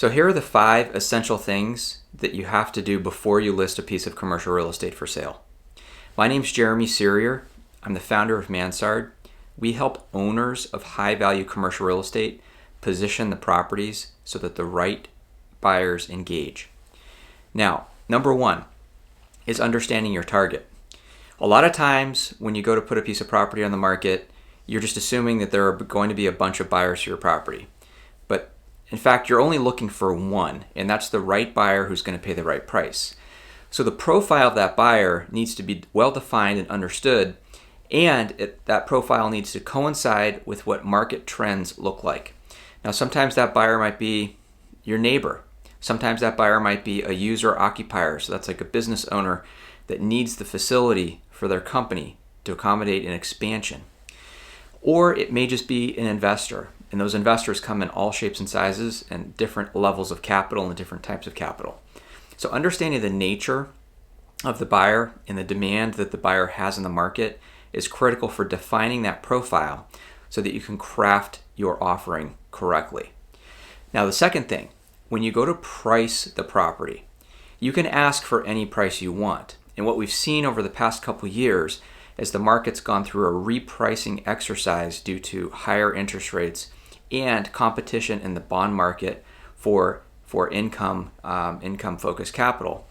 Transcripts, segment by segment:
So here are the 5 essential things that you have to do before you list a piece of commercial real estate for sale. My name's Jeremy Serrier. I'm the founder of Mansard. We help owners of high-value commercial real estate position the properties so that the right buyers engage. Now, number 1 is understanding your target. A lot of times when you go to put a piece of property on the market, you're just assuming that there are going to be a bunch of buyers for your property. But in fact, you're only looking for one, and that's the right buyer who's going to pay the right price. So the profile of that buyer needs to be well defined and understood, and that profile needs to coincide with what market trends look like. Now, sometimes that buyer might be your neighbor. Sometimes that buyer might be a user occupier, so that's like a business owner that needs the facility for their company to accommodate an expansion. Or it may just be an investor, and those investors come in all shapes and sizes and different levels of capital and different types of capital. So understanding the nature of the buyer and the demand that the buyer has in the market is critical for defining that profile so that you can craft your offering correctly. Now, the second thing, when you go to price the property, you can ask for any price you want. And what we've seen over the past couple years is the market's gone through a repricing exercise due to higher interest rates and competition in the bond market for income-focused capital.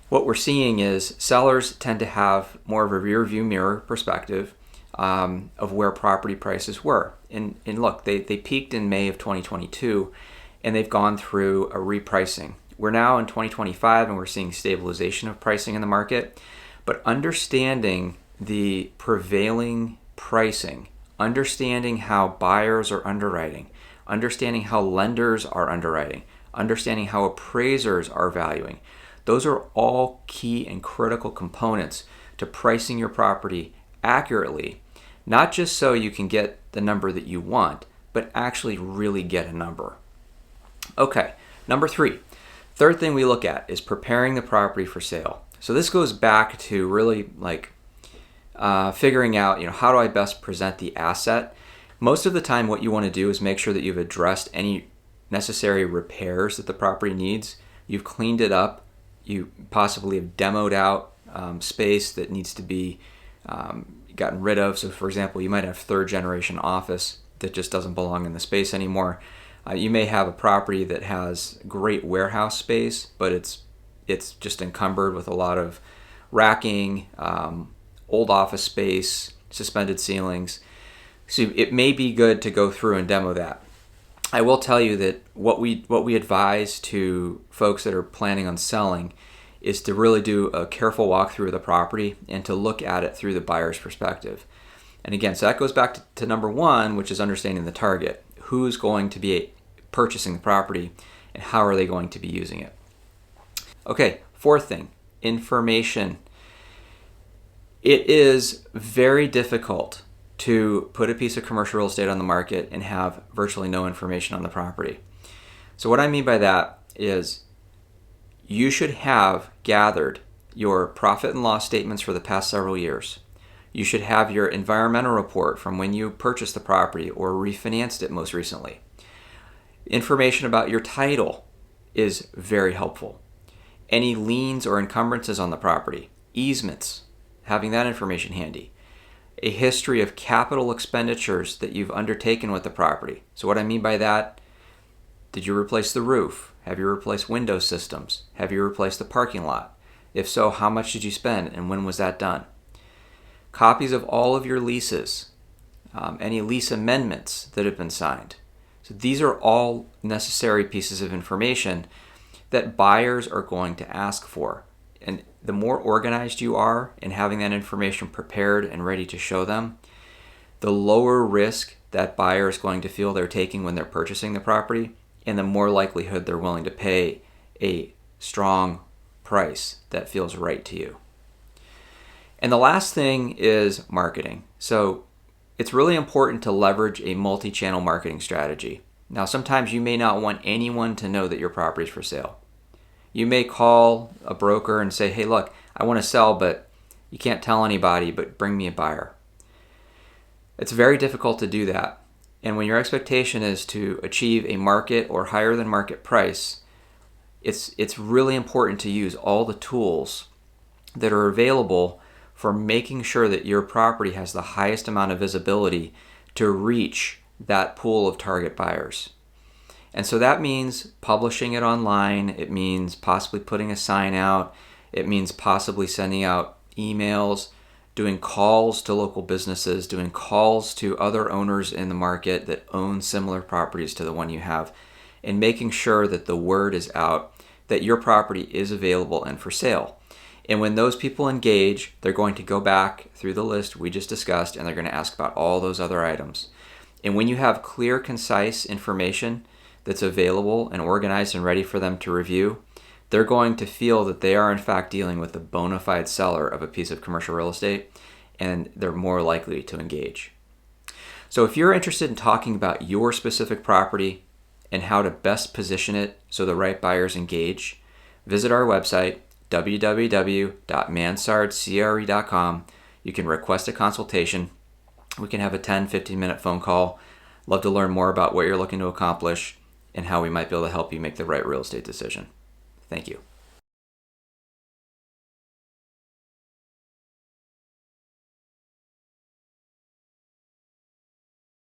What we're seeing is sellers tend to have more of a rear view mirror perspective of where property prices were. And look, they peaked in May of 2022, and they've gone through a repricing. We're now in 2025, and we're seeing stabilization of pricing in the market. But understanding the prevailing pricing, understanding how buyers are underwriting, understanding how lenders are underwriting, understanding how appraisers are valuing, those are all key and critical components to pricing your property accurately, not just so you can get the number that you want, but actually really get a number. Okay, number 3. Third thing we look at is preparing the property for sale. So this goes back to really figuring out, how do I best present the asset? Most of the time what you want to do is make sure that you've addressed any necessary repairs that the property needs. You've cleaned it up. You possibly have demoed out space that needs to be gotten rid of. So for example, you might have 3rd generation office that just doesn't belong in the space anymore. You may have a property that has great warehouse space, but it's just encumbered with a lot of racking, old office space, suspended ceilings. So it may be good to go through and demo that. I will tell you that what we advise to folks that are planning on selling is to really do a careful walkthrough of the property and to look at it through the buyer's perspective. And again, so that goes back to number 1, which is understanding the target. Who's going to be purchasing the property and how are they going to be using it? Okay, 4th thing, information. It is very difficult to put a piece of commercial real estate on the market and have virtually no information on the property. So what I mean by that is you should have gathered your profit and loss statements for the past several years. You should have your environmental report from when you purchased the property or refinanced it most recently. Information about your title is very helpful. Any liens or encumbrances on the property, easements, having that information handy. A history of capital expenditures that you've undertaken with the property. So what I mean by that, did you replace the roof? Have you replaced window systems? Have you replaced the parking lot? If so, how much did you spend and when was that done? Copies of all of your leases, any lease amendments that have been signed. So these are all necessary pieces of information that buyers are going to ask for. And the more organized you are in having that information prepared and ready to show them, the lower risk that buyer is going to feel they're taking when they're purchasing the property, and the more likelihood they're willing to pay a strong price that feels right to you. And the last thing is marketing. So it's really important to leverage a multi-channel marketing strategy. Now, sometimes you may not want anyone to know that your property is for sale. You may call a broker and say, hey, look, I want to sell, but you can't tell anybody, but bring me a buyer. It's very difficult to do that. And when your expectation is to achieve a market or higher than market price, it's really important to use all the tools that are available for making sure that your property has the highest amount of visibility to reach that pool of target buyers. And so that means publishing it online. It means possibly putting a sign out. It means possibly sending out emails, doing calls to local businesses, doing calls to other owners in the market that own similar properties to the one you have, and making sure that the word is out that your property is available and for sale. And when those people engage, they're going to go back through the list we just discussed, and they're going to ask about all those other items. And when you have clear, concise information that's available and organized and ready for them to review, they're going to feel that they are in fact dealing with a bona fide seller of a piece of commercial real estate, and they're more likely to engage. So if you're interested in talking about your specific property and how to best position it so the right buyers engage, visit our website, www.mansardcre.com. You can request a consultation. We can have a 10-15 minute phone call. Love to learn more about what you're looking to accomplish and how we might be able to help you make the right real estate decision. Thank you.